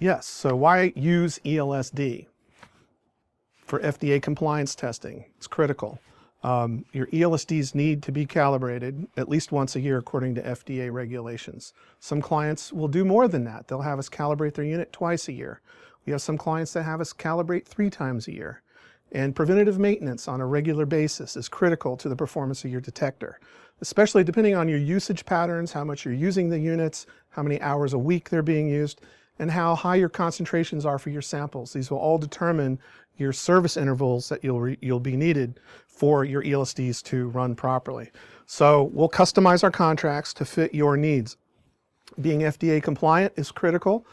Yes, so why use ELSD? For FDA compliance testing, it's critical. Your ELSDs need to be calibrated at least once a year according to FDA regulations. Some clients will do more than that. They'll have us calibrate their unit twice a year. We have some clients that have us calibrate 3 times a year. And preventative maintenance on a regular basis is critical to the performance of your detector, especially depending on your usage patterns, how much you're using the units, how many hours a week they're being used, and how high your concentrations are for your samples. These will all determine your service intervals that you'll be needed for your ELSDs to run properly. So we'll customize our contracts to fit your needs. Being FDA compliant is critical.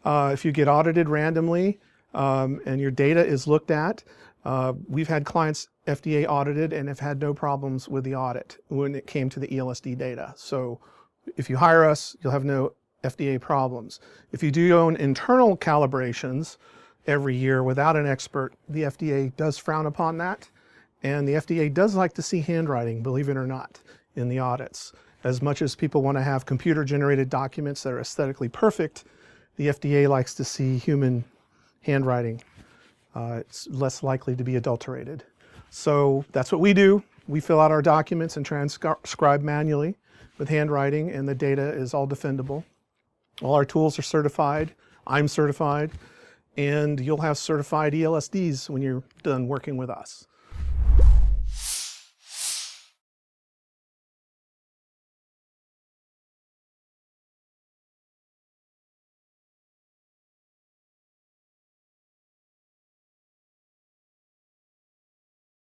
If you get audited randomly and your data is looked at, we've had clients FDA audited and have had no problems with the audit when it came to the ELSD data. So if you hire us, you'll have no FDA problems. If you do your own internal calibrations every year without an expert, the FDA does frown upon that. And the FDA does like to see handwriting, believe it or not, in the audits. As much as people want to have computer-generated documents that are aesthetically perfect, the FDA likes to see human handwriting. It's less likely to be adulterated. So that's what we do. We fill out our documents and transcribe manually with handwriting, and the data is all defendable. All our tools are certified. I'm certified. And you'll have certified ELSDs when you're done working with us.